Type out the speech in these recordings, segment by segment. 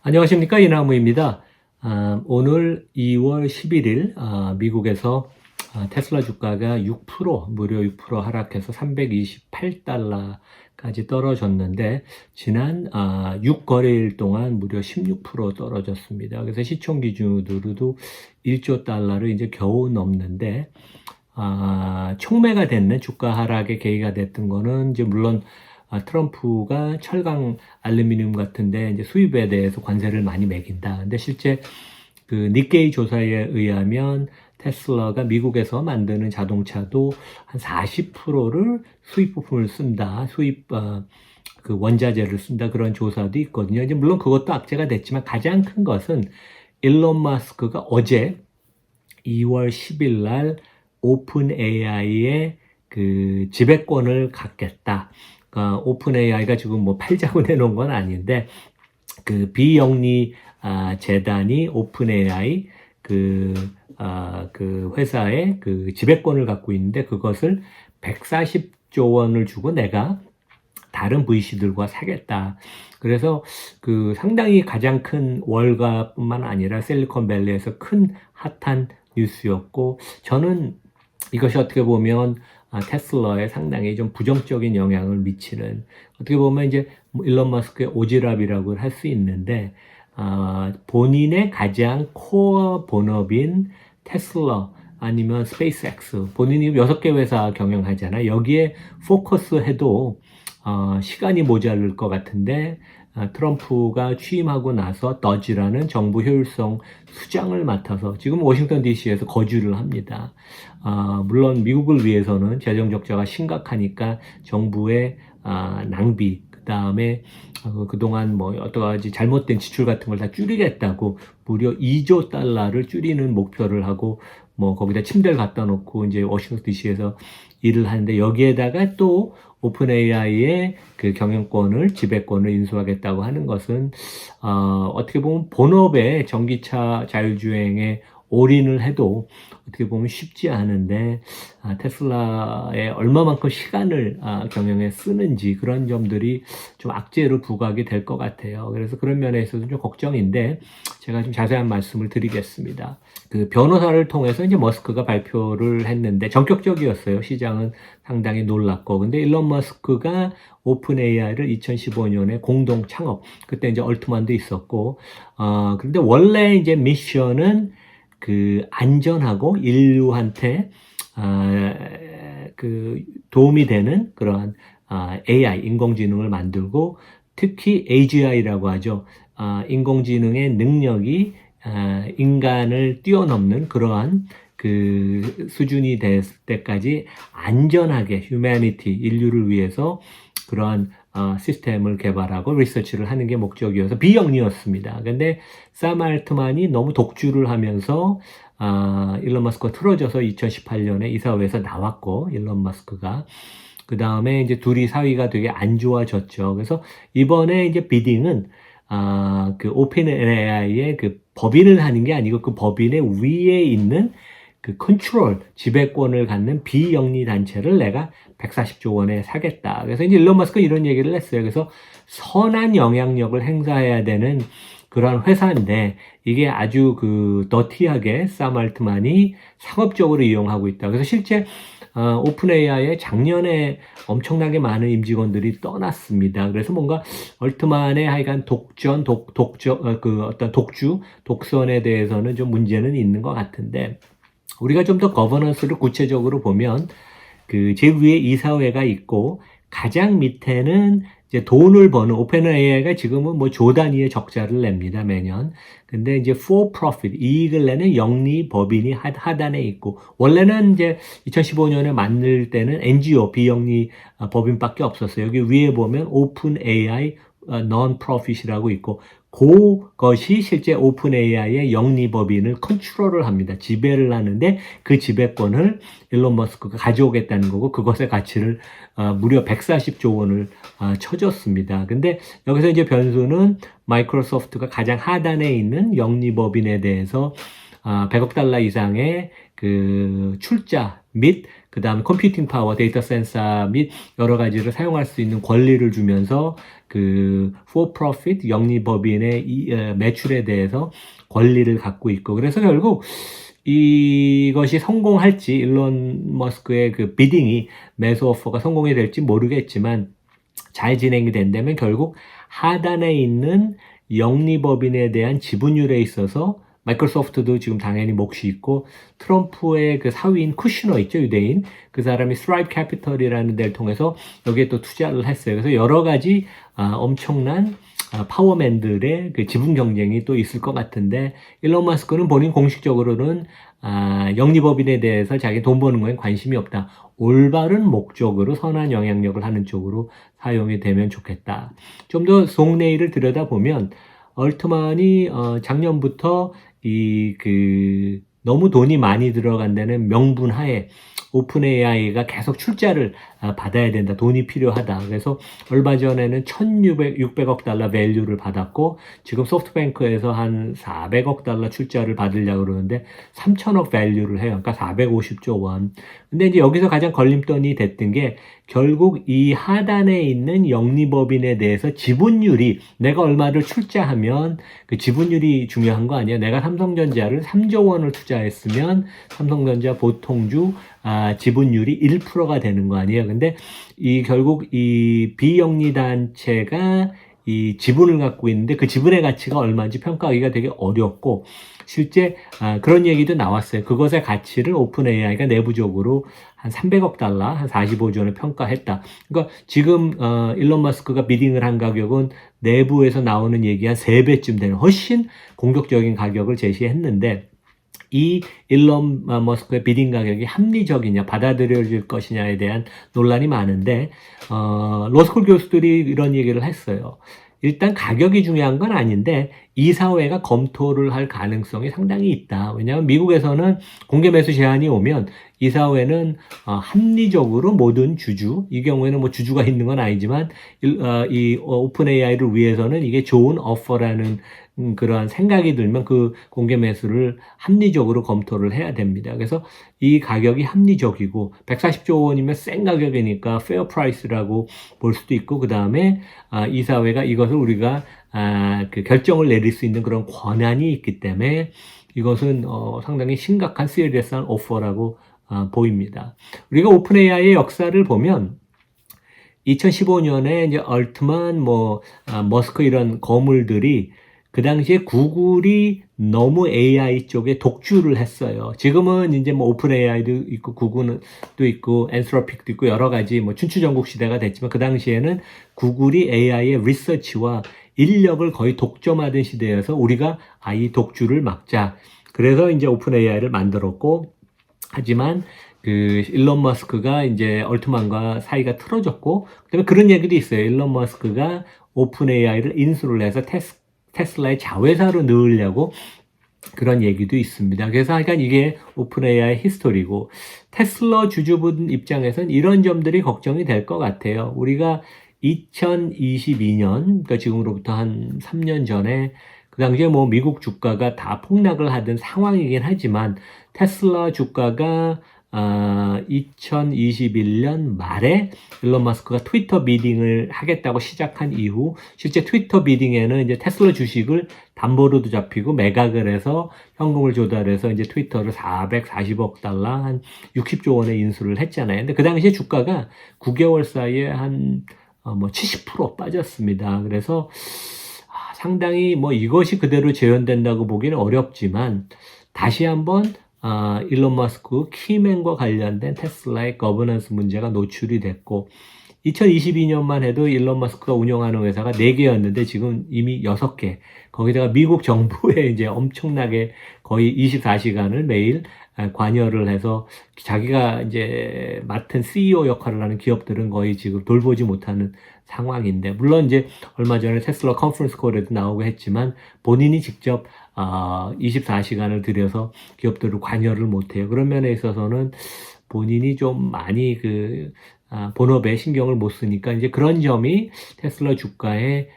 안녕하십니까, 이나무입니다. 오늘 2월 11일 미국에서 테슬라 주가가 6%, 무려 6% 하락해서 328달러까지 떨어졌는데 지난 6거래일 동안 무려 16% 떨어졌습니다. 그래서 시총 기준으로도 1조 달러를 이제 겨우 넘는데 촉매가 됐는 주가 하락의 계기가 됐던 거는 이제 물론 트럼프가 철강, 알루미늄 같은데 이제 수입에 대해서 관세를 많이 매긴다. 근데 실제 그 니케이 조사에 의하면 테슬라가 미국에서 만드는 자동차도 한 40%를 수입 부품을 쓴다. 그 원자재를 쓴다. 그런 조사도 있거든요. 이제 물론 그것도 악재가 됐지만 가장 큰 것은 일론 마스크가 어제 2월 10일 날 오픈 AI의 그 지배권을 갖겠다. 오픈 AI가 지금 뭐 팔자고 내놓은 건 아닌데, 그 비영리 재단이 오픈 AI 그 회사의 그 지배권을 갖고 있는데 그것을 140조 원을 주고 내가 다른 VC들과 사겠다. 그래서 그 상당히 가장 큰 월가뿐만 아니라 실리콘밸리에서 큰 핫한 뉴스였고, 저는 이것이 어떻게 보면 테슬라에 상당히 좀 부정적인 영향을 미치는, 어떻게 보면 이제 일론 머스크의 오지랖이라고 할 수 있는데, 본인의 가장 코어 본업인 테슬라 아니면 스페이스X, 본인이 6개 회사 경영하잖아요. 여기에 포커스 해도 시간이 모자랄 것 같은데, 트럼프가 취임하고 나서 더지라는 정부 효율성 수장을 맡아서 지금 워싱턴 DC에서 거주를 합니다. 물론 미국을 위해서는 재정 적자가 심각하니까 정부의 낭비, 그 다음에 그동안 뭐 여러 가지 잘못된 지출 같은 걸 다 줄이겠다고 무려 2조 달러를 줄이는 목표를 하고, 뭐 거기다 침대를 갖다 놓고 이제 워싱턴 DC에서 일을 하는데, 여기에다가 또 오픈 AI의 그 경영권을, 지배권을 인수하겠다고 하는 것은 어떻게 보면 본업의 전기차 자율주행에 올인을 해도 어떻게 보면 쉽지 않은데, 테슬라에 얼마만큼 시간을 경영에 쓰는지, 그런 점들이 좀 악재로 부각이 될 것 같아요. 그래서 그런 면에 있어서 좀 걱정인데 제가 좀 자세한 말씀을 드리겠습니다. 그 변호사를 통해서 이제 머스크가 발표를 했는데 전격적이었어요. 시장은 상당히 놀랐고. 근데 일론 머스크가 오픈 AI를 2015년에 공동 창업, 그때 이제 얼트만도 있었고, 그런데 원래 이제 미션은 그 안전하고 인류한테 그 도움이 되는 그러한 AI, 인공지능을 만들고, 특히 AGI라고 하죠. 인공지능의 능력이 인간을 뛰어넘는 그러한 그 수준이 됐을 때까지 안전하게 휴머니티, 인류를 위해서 그러한 시스템을 개발하고 리서치를 하는 게 목적이어서 비영리였습니다. 근데 샘 알트만이 너무 독주를 하면서 일론 머스크가 틀어져서 2018년에 이사회에서 나왔고, 일론 머스크가 그 다음에 이제 둘이 사이가 되게 안 좋아졌죠. 그래서 이번에 이제 비딩은 그 오픈 AI의 그 법인을 하는 게 아니고 그 법인의 위에 있는 그 컨트롤, 지배권을 갖는 비영리 단체를 내가 140조 원에 사겠다. 그래서 이제 일론 머스크가 이런 얘기를 했어요. 그래서 선한 영향력을 행사해야 되는 그런 회사인데 이게 아주 그 더티하게 샘 알트만이 상업적으로 이용하고 있다. 그래서 실제 오픈 AI에 작년에 엄청나게 많은 임직원들이 떠났습니다. 그래서 뭔가 얼트만의 하여간 그 어떤 독선에 대해서는 좀 문제는 있는 것 같은데, 우리가 좀 더 거버넌스를 구체적으로 보면 그 제일 위에 이사회가 있고 가장 밑에는 이제 돈을 버는, 오픈 AI가 지금은 뭐 조 단위의 적자를 냅니다, 매년. 근데 이제 for profit, 이익을 내는 영리 법인이 하단에 있고, 원래는 이제 2015년에 만들 때는 NGO, 비영리 법인밖에 없었어요. 여기 위에 보면 오픈 AI non-profit이라고 있고, 그것이 실제 오픈 AI의 영리 법인을 컨트롤을 합니다. 지배를 하는데 그 지배권을 일론 머스크가 가져오겠다는 거고, 그것의 가치를 무려 140조 원을 쳐줬습니다. 근데 여기서 이제 변수는 마이크로소프트가 가장 하단에 있는 영리 법인에 대해서 100억 달러 이상의 그 출자 및 그 다음 컴퓨팅 파워, 데이터 센서 및 여러 가지를 사용할 수 있는 권리를 주면서 그 for profit 영리법인의 매출에 대해서 권리를 갖고 있고, 그래서 결국 이것이 성공할지, 일론 머스크의 그 비딩이, 매수 오퍼가 성공이 될지 모르겠지만 잘 진행이 된다면 결국 하단에 있는 영리법인에 대한 지분율에 있어서 마이크로소프트도 지금 당연히 몫이 있고, 트럼프의 그 사위인 쿠시너 있죠, 유대인. 그 사람이 스트라이프 캐피털이라는 데를 통해서 여기에 또 투자를 했어요. 그래서 여러 가지 엄청난 파워맨들의 그 지분 경쟁이 또 있을 것 같은데, 일론 머스크는 본인 공식적으로는 영리법인에 대해서 자기 돈 버는 거에 관심이 없다. 올바른 목적으로 선한 영향력을 하는 쪽으로 사용이 되면 좋겠다. 좀 더 속내일을 들여다보면 얼트만이 작년부터 너무 돈이 많이 들어간다는 명분 하에 오픈 AI가 계속 출자를 받아야 된다. 돈이 필요하다. 그래서 얼마 전에는 1,600억 달러 밸류를 받았고, 지금 소프트뱅크에서 한 400억 달러 출자를 받으려고 그러는데 3,000억 밸류를 해요. 그러니까 450조 원. 근데 이제 여기서 가장 걸림돌이 됐던 게, 결국 이 하단에 있는 영리법인에 대해서 지분율이, 내가 얼마를 출자하면 그 지분율이 중요한 거 아니야. 내가 삼성전자를 3조 원을 투자했으면 삼성전자 보통주 지분율이 1%가 되는 거 아니에요. 근데 결국 이 비영리 단체가 이 지분을 갖고 있는데 그 지분의 가치가 얼마인지 평가하기가 되게 어렵고, 실제 그런 얘기도 나왔어요. 그것의 가치를 오픈 AI가 내부적으로 한 300억 달러, 한 45조 원을 평가했다. 그러니까 지금 일론 머스크가 비딩을 한 가격은 내부에서 나오는 얘기 한 3배쯤 되는 훨씬 공격적인 가격을 제시했는데, 이 일론 머스크의 비딩 가격이 합리적이냐, 받아들여질 것이냐에 대한 논란이 많은데, 로스쿨 교수들이 이런 얘기를 했어요. 일단 가격이 중요한 건 아닌데 이사회가 검토를 할 가능성이 상당히 있다. 왜냐하면 미국에서는 공개 매수 제한이 오면 이사회는 합리적으로 모든 주주, 이 경우에는 뭐 주주가 있는 건 아니지만 이 오픈 AI를 위해서는 이게 좋은 오퍼라는 그러한 생각이 들면 그 공개 매수를 합리적으로 검토를 해야 됩니다. 그래서 이 가격이 합리적이고 140조 원이면 센 가격이니까 페어 프라이스라고 볼 수도 있고, 그 다음에 이사회가 이것을 우리가 그 결정을 내릴 수 있는 그런 권한이 있기 때문에 이것은 상당히 심각한 시리어스한 오퍼라고 보입니다. 우리가 오픈 AI의 역사를 보면 2015년에 이제 얼트만, 머스크 이런 거물들이 그 당시에 구글이 너무 AI 쪽에 독주를 했어요. 지금은 이제 오픈 AI도 있고 구글도 있고 엔스로픽도 있고 여러 가지 춘추전국 시대가 됐지만, 그 당시에는 구글이 AI의 리서치와 인력을 거의 독점하던 시대여서 우리가 이 독주를 막자. 그래서 이제 오픈 AI를 만들었고, 하지만 일론 머스크가 이제 얼트만과 사이가 틀어졌고, 그다음에 그런 얘기도 있어요. 일론 머스크가 오픈 AI를 인수를 해서 테슬라의 자회사로 넣으려고 그런 얘기도 있습니다. 그래서 하여간 이게 오픈 AI 히스토리고, 테슬라 주주분 입장에서는 이런 점들이 걱정이 될 것 같아요. 우리가 2022년, 그러니까 지금으로부터 한 3년 전에 그 당시에 미국 주가가 다 폭락을 하던 상황이긴 하지만 테슬라 주가가 2021년 말에 일론 머스크가 트위터 비딩을 하겠다고 시작한 이후, 실제 트위터 비딩에는 이제 테슬라 주식을 담보로도 잡히고 매각을 해서 현금을 조달해서 이제 트위터를 440억 달러, 한 60조 원에 인수를 했잖아요. 근데 그 당시에 주가가 9개월 사이에 한 70% 빠졌습니다. 그래서 상당히 이것이 그대로 재현된다고 보기는 어렵지만, 다시 한번 일론 머스크 키맨과 관련된 테슬라의 거버넌스 문제가 노출이 됐고, 2022년만 해도 일론 머스크가 운영하는 회사가 4개였는데 지금 이미 6개. 거기다가 미국 정부에 이제 엄청나게 거의 24시간을 매일 관여를 해서 자기가 이제 맡은 CEO 역할을 하는 기업들은 거의 지금 돌보지 못하는 상황인데, 물론 이제 얼마 전에 테슬라 컨퍼런스 콜에도 나오고 했지만 본인이 직접 24시간을 들여서 기업들을 관여를 못해요. 그런 면에 있어서는 본인이 좀 많이 본업에 신경을 못 쓰니까 이제 그런 점이 테슬라 주가에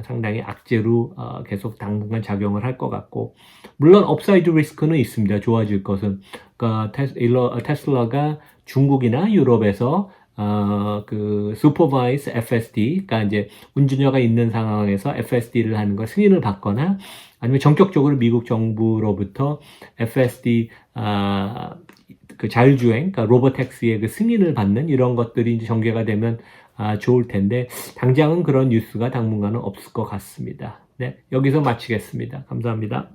상당히 악재로 계속 당분간 작용을 할 것 같고, 물론 업사이드 리스크는 있습니다. 좋아질 것은. 그러니까 테슬라가 중국이나 유럽에서 그 supervised FSD, 그러니까 이제 운전자가 있는 상황에서 FSD를 하는 걸 승인을 받거나, 아니면 전격적으로 미국 정부로부터 FSD 그 자율주행, 그러니까 로보택시의 그 승인을 받는 이런 것들이 이제 전개가 되면 좋을 텐데, 당장은 그런 뉴스가 당분간은 없을 것 같습니다. 네, 여기서 마치겠습니다. 감사합니다.